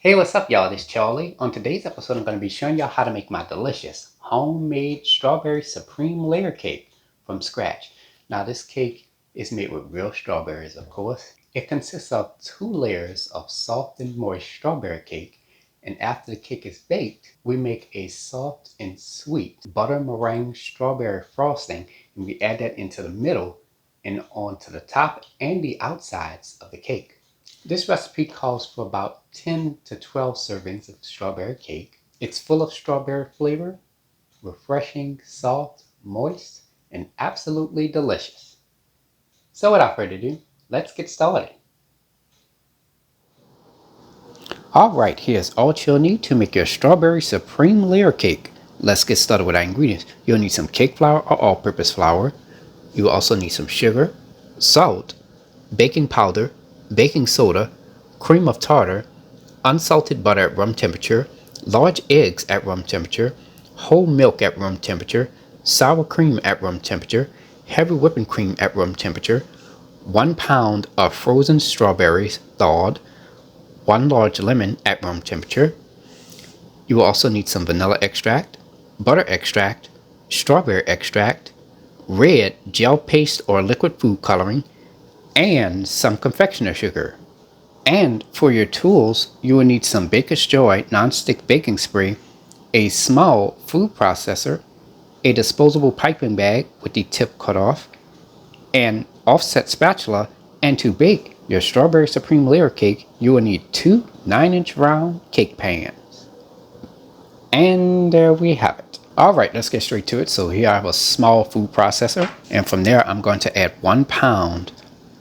Hey, what's up, y'all? This is Charlie. On today's episode, I'm going to be showing y'all how to make my delicious homemade strawberry supreme layer cake from scratch. Now, this cake is made with real strawberries, of course. It consists of 2 layers of soft and moist strawberry cake, and after the cake is baked, we make a soft and sweet butter meringue strawberry frosting, and we add that into the middle and onto the top and the outsides of the cake. This recipe calls for about 10 to 12 servings of strawberry cake. It's full of strawberry flavor, refreshing, soft, moist, and absolutely delicious. So without further ado, let's get started. Alright, here's all you'll need to make your strawberry supreme layer cake. Let's get started with our ingredients. You'll need some cake flour or all-purpose flour. You will also need some sugar, salt, baking powder, baking soda, cream of tartar, unsalted butter at room temperature, large eggs at room temperature, whole milk at room temperature, sour cream at room temperature, heavy whipping cream at room temperature, 1 pound of frozen strawberries thawed, 1 large lemon at room temperature. You will also need some vanilla extract, butter extract, strawberry extract, red gel paste or liquid food coloring, and some confectioner sugar. And for your tools, you will need some Baker's Joy non-stick baking spray, a small food processor, a disposable piping bag with the tip cut off, an offset spatula, and to bake your strawberry supreme layer cake, you will need 2 9-inch round cake pans. And there we have it. Alright, let's get straight to it. So here I have a small food processor, and from there I'm going to add 1 pound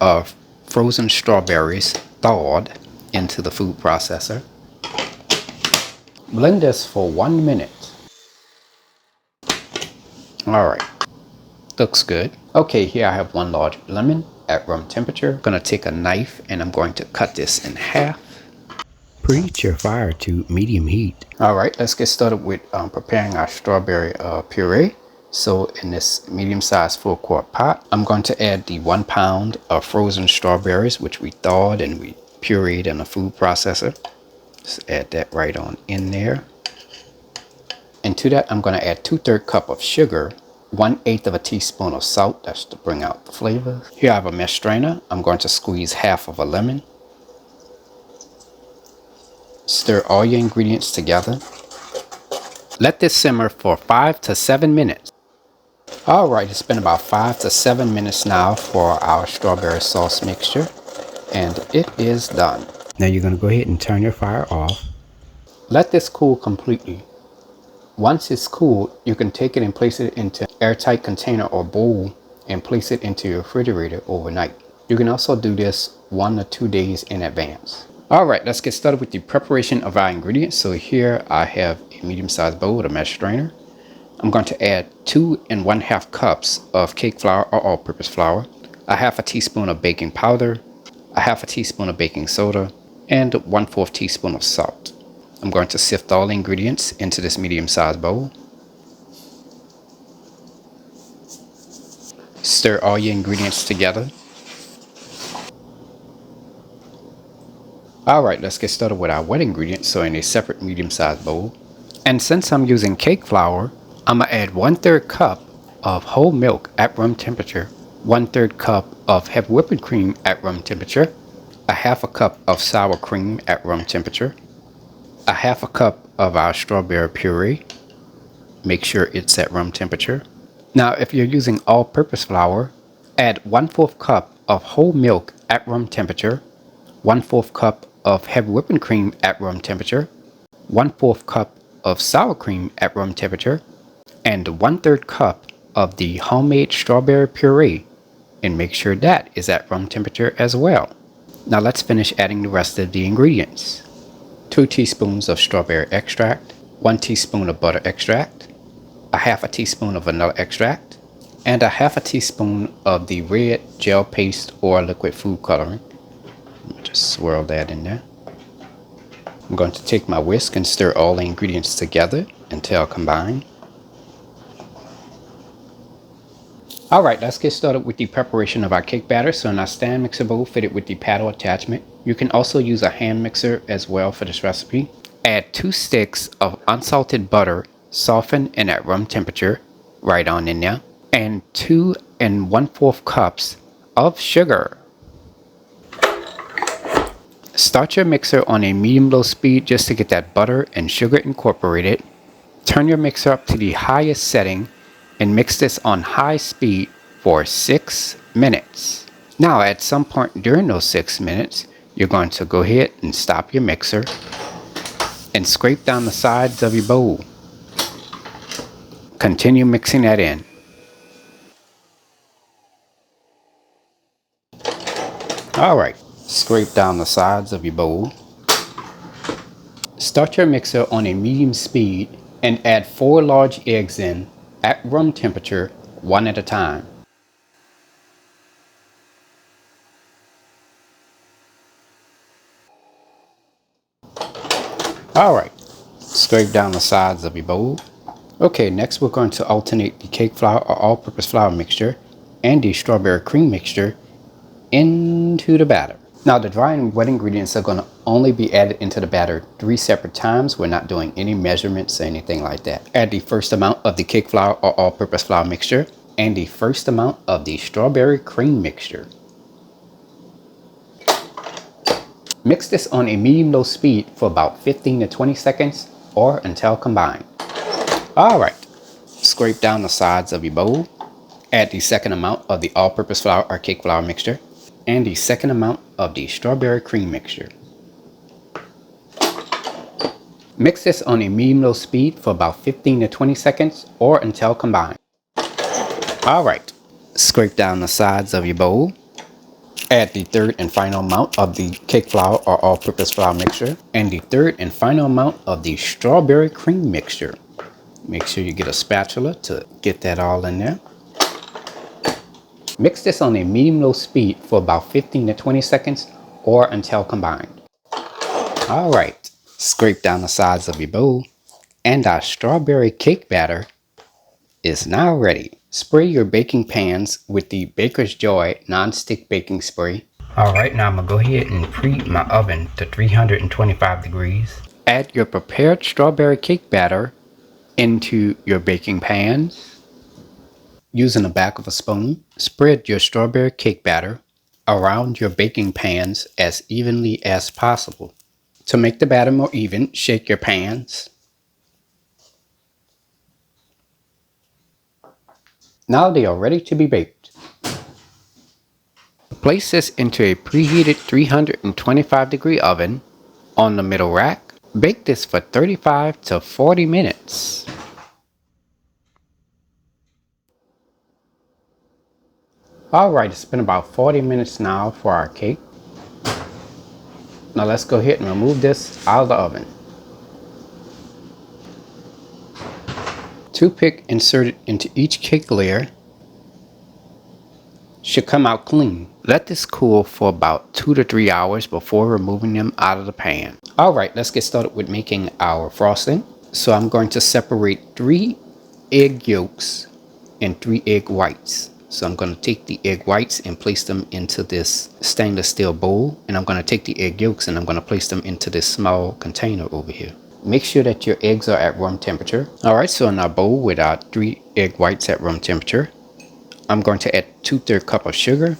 of frozen strawberries thawed into the food processor. Blend this for 1 minute. Alright, looks good. Okay, here I have 1 large lemon at room temperature. I'm going to take a knife and I'm going to cut this in half. Preheat your fire to medium heat. Alright, let's get started with preparing our strawberry puree. So in this medium-sized full-quart pot, I'm going to add the 1 pound of frozen strawberries, which we thawed and we pureed in a food processor. Just add that right on in there. And to that, I'm going to add 2/3 cup of sugar, 1/8 of a teaspoon of salt, that's to bring out the flavor. Here I have a mesh strainer. I'm going to squeeze half of a lemon. Stir all your ingredients together. Let this simmer for 5 to 7 minutes. Alright, it's been about 5 to 7 minutes now for our strawberry sauce mixture, and it is done. Now you're going to go ahead and turn your fire off. Let this cool completely. Once it's cooled, you can take it and place it into an airtight container or bowl and place it into your refrigerator overnight. You can also do this 1 to 2 days in advance. Alright, let's get started with the preparation of our ingredients. So here I have a medium-sized bowl with a mesh strainer. I'm going to add 2 1/2 cups of cake flour or all-purpose flour, a 1/2 teaspoon of baking powder, a 1/2 teaspoon of baking soda, and 1/4 teaspoon of salt. I'm going to sift all the ingredients into this medium-sized bowl. Stir all your ingredients together. Alright, let's get started with our wet ingredients, so in a separate medium-sized bowl. And since I'm using cake flour, I'm going to add 1/3 cup of whole milk at room temperature, 1/3 cup of heavy whipping cream at room temperature, a 1/2 cup of sour cream at room temperature, a 1/2 cup of our strawberry puree. Make sure it's at room temperature. Now if you're using all-purpose flour, add 1/4 cup of whole milk at room temperature, 1/4 cup of heavy whipping cream at room temperature, 1/4 cup of sour cream at room temperature, and 1/3 cup of the homemade strawberry puree, and make sure that is at room temperature as well. Now let's finish adding the rest of the ingredients. 2 teaspoons of strawberry extract, 1 teaspoon of butter extract, a 1/2 teaspoon of vanilla extract, and a 1/2 teaspoon of the red gel paste or liquid food coloring. Just swirl that in there. I'm going to take my whisk and stir all the ingredients together until combined. Alright, let's get started with the preparation of our cake batter. So in our stand mixer bowl fitted with the paddle attachment, you can also use a hand mixer as well for this recipe. Add 2 sticks of unsalted butter, softened and at room temperature, right on in there, and 2 1/4 cups of sugar. Start your mixer on a medium-low speed just to get that butter and sugar incorporated. Turn your mixer up to the highest setting and mix this on high speed for 6 minutes. Now at some point during those 6 minutes, you're going to go ahead and stop your mixer and scrape down the sides of your bowl. Continue mixing that in. Alright, scrape down the sides of your bowl. Start your mixer on a medium speed and add 4 large eggs in at room temperature, one at a time. Alright, scrape down the sides of your bowl. Okay, next we're going to alternate the cake flour or all-purpose flour mixture and the strawberry cream mixture into the batter. Now the dry and wet ingredients are going to only be added into the batter 3 separate times. We're not doing any measurements or anything like that. Add the first amount of the cake flour or all-purpose flour mixture and the first amount of the strawberry cream mixture. Mix this on a medium-low speed for about 15 to 20 seconds or until combined. Alright, scrape down the sides of your bowl. Add the second amount of the all-purpose flour or cake flour mixture and the second amount of the strawberry cream mixture. Mix this on a medium-low speed for about 15 to 20 seconds or until combined. Alright, scrape down the sides of your bowl. Add the third and final amount of the cake flour or all-purpose flour mixture and the third and final amount of the strawberry cream mixture. Make sure you get a spatula to get that all in there. Mix this on a medium-low speed for about 15 to 20 seconds or until combined. Alright, scrape down the sides of your bowl and our strawberry cake batter is now ready. Spray your baking pans with the Baker's Joy non-stick baking spray. Alright, now I'm going to go ahead and preheat my oven to 325 degrees. Add your prepared strawberry cake batter into your baking pans. Using the back of a spoon, spread your strawberry cake batter around your baking pans as evenly as possible. To make the batter more even, shake your pans. Now they are ready to be baked. Place this into a preheated 325-degree oven on the middle rack. Bake this for 35 to 40 minutes. Alright, it's been about 40 minutes now for our cake. Now let's go ahead and remove this out of the oven. Toothpick inserted into each cake layer should come out clean. Let this cool for about 2 to 3 hours before removing them out of the pan. Alright, let's get started with making our frosting. So I'm going to separate 3 egg yolks and 3 egg whites. So I'm going to take the egg whites and place them into this stainless steel bowl. And I'm going to take the egg yolks and I'm going to place them into this small container over here. Make sure that your eggs are at room temperature. Alright, so in our bowl with our 3 egg whites at room temperature, I'm going to add 2/3 cup of sugar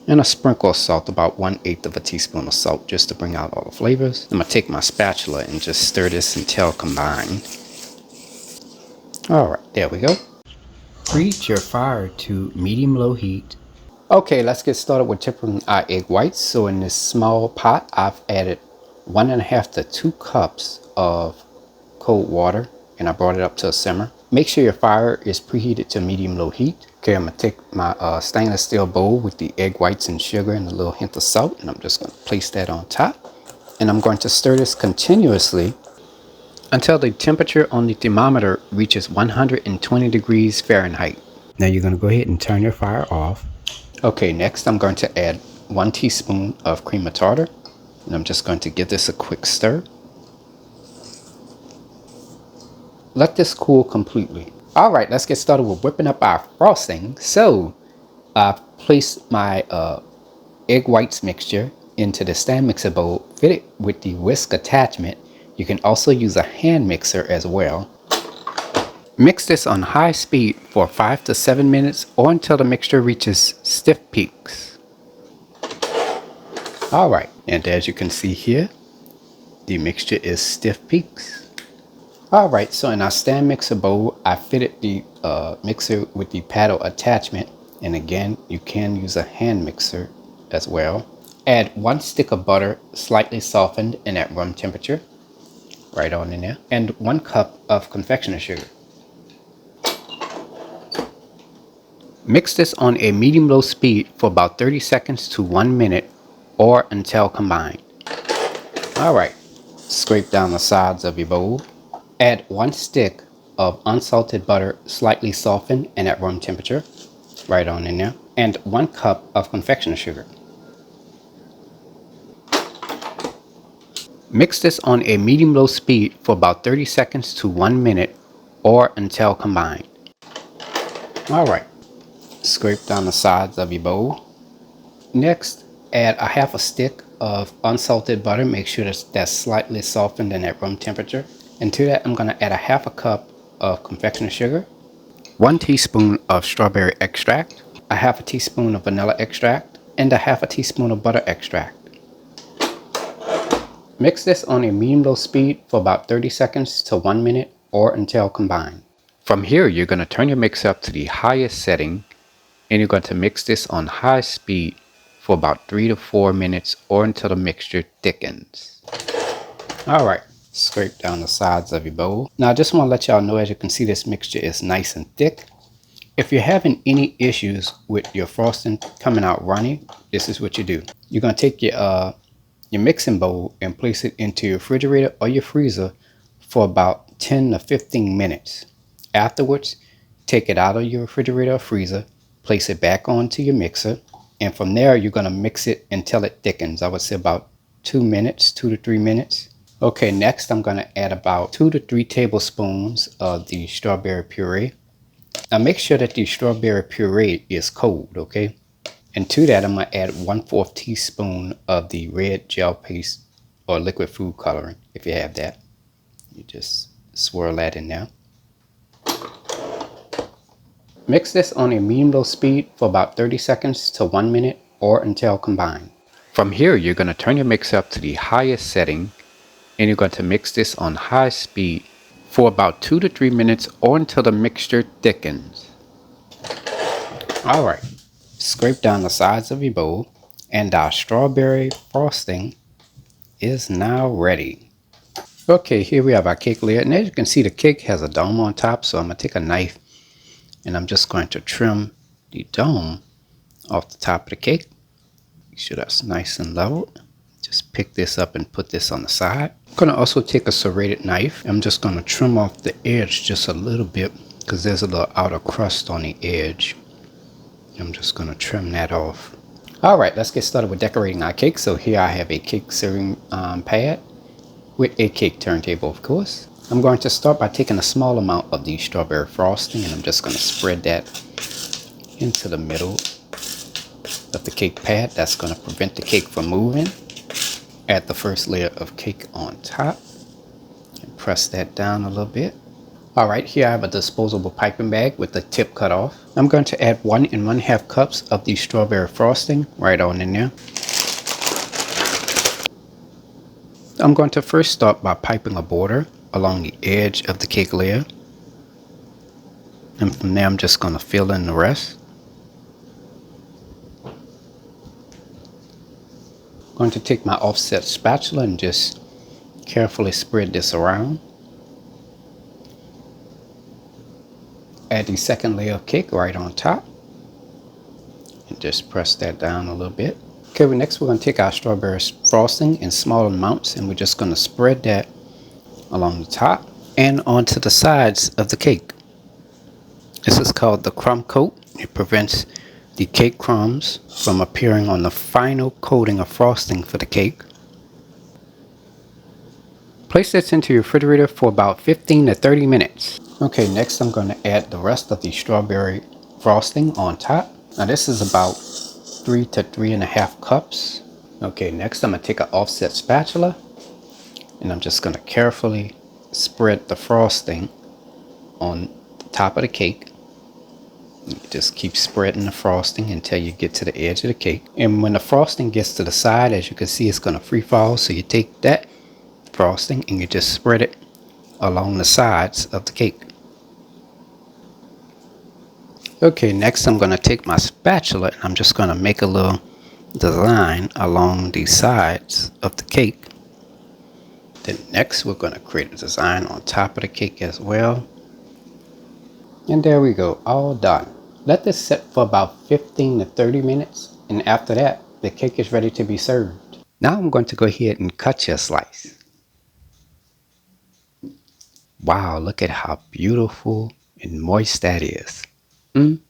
and a sprinkle of salt, about 1/8 of a teaspoon of salt, just to bring out all the flavors. I'm going to take my spatula and just stir this until combined. Alright, there we go. Preheat your fire to medium-low heat. Okay, let's get started with tempering our egg whites. So in this small pot, I've added 1.5 to 2 cups of cold water and I brought it up to a simmer. Make sure your fire is preheated to medium-low heat. Okay, I'm going to take my stainless steel bowl with the egg whites and sugar and a little hint of salt, and I'm just going to place that on top. And I'm going to stir this continuously until the temperature on the thermometer reaches 120 degrees Fahrenheit. Now you're going to go ahead and turn your fire off. Okay, next I'm going to add 1 teaspoon of cream of tartar. And I'm just going to give this a quick stir. Let this cool completely. All right, let's get started with whipping up our frosting. So I've placed my egg whites mixture into the stand mixer bowl fitted with the whisk attachment. You can also use a hand mixer as well. Mix this on high speed for 5 to 7 minutes or until the mixture reaches stiff peaks. Alright, and as you can see here, the mixture is stiff peaks. Alright, so in our stand mixer bowl, I fitted the mixer with the paddle attachment. And again, you can use a hand mixer as well. Add 1 stick of butter, slightly softened and at room temperature, right on in there, and 1 cup of confectioner's sugar. Mix this on a medium-low speed for about 30 seconds to 1 minute or until combined. Alright, scrape down the sides of your bowl. Add 1 stick of unsalted butter, slightly softened and at room temperature, right on in there, and 1 cup of confectioner's sugar. Mix this on a medium-low speed for about 30 seconds to 1 minute or until combined. Alright, scrape down the sides of your bowl. Next, add a half a stick of unsalted butter. Make sure that's slightly softened and at room temperature. And to that, I'm going to add a half a cup of confectioner's sugar, 1 teaspoon of strawberry extract, a half a teaspoon of vanilla extract, and a half a teaspoon of butter extract. Mix this on a medium-low speed for about 30 seconds to 1 minute or until combined. From here, you're going to turn your mix up to the highest setting and you're going to mix this on high speed for about 3 to 4 minutes or until the mixture thickens. Alright, scrape down the sides of your bowl. Now I just want to let y'all know, as you can see, this mixture is nice and thick. If you're having any issues with your frosting coming out runny, this is what you do. You're going to take your mixing bowl and place it into your refrigerator or your freezer for about 10 to 15 minutes. Afterwards, take it out of your refrigerator or freezer, place it back onto your mixer, and from there you're going to mix it until it thickens. I would say about 2 to 3 minutes. Okay, next I'm going to add about 2 to 3 tablespoons of the strawberry puree. Now make sure that the strawberry puree is cold, okay? And to that, I'm going to add 1/4 teaspoon of the red gel paste or liquid food coloring. If you have that, you just swirl that in there. Mix this on a medium-low speed for about 30 seconds to 1 minute or until combined. From here, you're going to turn your mix up to the highest setting and you're going to mix this on high speed for about 2 to 3 minutes or until the mixture thickens. Alright, scrape down the sides of your bowl and our strawberry frosting is now ready. Okay, here we have our cake layer, and as you can see, the cake has a dome on top, so I'm going to take a knife and I'm just going to trim the dome off the top of the cake. Make sure that's nice and leveled. Just pick this up and put this on the side. I'm going to also take a serrated knife. I'm just going to trim off the edge just a little bit because there's a little outer crust on the edge. I'm just going to trim that off. Alright, let's get started with decorating our cake. So here I have a cake serving pad with a cake turntable, of course. I'm going to start by taking a small amount of the strawberry frosting and I'm just going to spread that into the middle of the cake pad. That's going to prevent the cake from moving. Add the first layer of cake on top and press that down a little bit. Alright, here I have a disposable piping bag with the tip cut off. I'm going to add 1 1/2 cups of the strawberry frosting right on in there. I'm going to first start by piping a border along the edge of the cake layer. And from there I'm just going to fill in the rest. I'm going to take my offset spatula and just carefully spread this around. Add the second layer of cake right on top and just press that down a little bit. Okay, next we're going to take our strawberry frosting in small amounts and we're just going to spread that along the top and onto the sides of the cake. This is called the crumb coat. It prevents the cake crumbs from appearing on the final coating of frosting for the cake. Place this into your refrigerator for about 15 to 30 minutes. Okay, next I'm going to add the rest of the strawberry frosting on top. Now this is about 3 to 3.5 cups. Okay, next I'm going to take an offset spatula and I'm just going to carefully spread the frosting on the top of the cake. You just keep spreading the frosting until you get to the edge of the cake. And when the frosting gets to the side, as you can see, it's going to free fall. So you take that frosting and you just spread it along the sides of the cake. Okay, next I'm going to take my spatula and I'm just going to make a little design along the sides of the cake. Then next we're going to create a design on top of the cake as well. And there we go, all done. Let this set for about 15 to 30 minutes, and after that the cake is ready to be served. Now I'm going to go ahead and cut you a slice. Wow, look at how beautiful and moist that is. And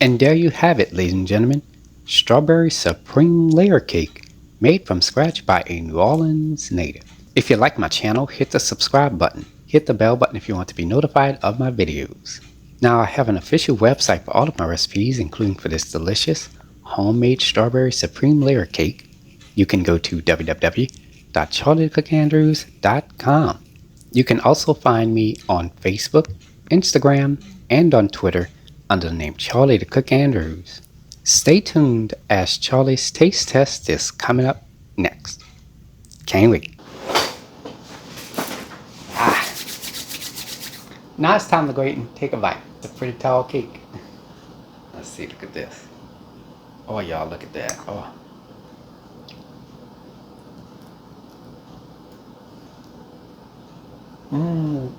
there you have it, ladies and gentlemen. Strawberry Supreme Layer Cake, made from scratch by a New Orleans native. If you like my channel, hit the subscribe button. Hit the bell button if you want to be notified of my videos. Now I have an official website for all of my recipes, including for this delicious homemade Strawberry Supreme Layer Cake. You can go to www.charliethecookandrews.com. You can also find me on Facebook, Instagram, and on Twitter under the name Charlie the Cook Andrews. Stay tuned as Charlie's taste test is coming up next. Can't wait. Now it's time to go ahead and take a bite. It's a pretty tall cake. Let's see, look at this. Oh y'all, look at that. Oh. Ooh.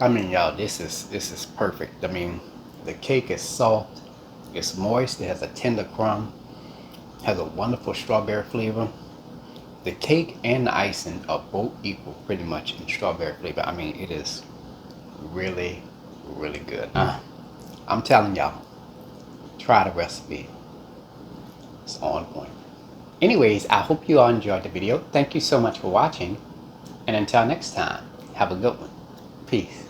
I mean, y'all, this is perfect. I mean, the cake is soft, it's moist, it has a tender crumb, has a wonderful strawberry flavor. The cake and the icing are both equal pretty much in strawberry flavor. I mean, it is really, really good. I'm telling y'all, try the recipe. It's on point. Anyways, I hope you all enjoyed the video. Thank you so much for watching. And until next time, have a good one. Peace.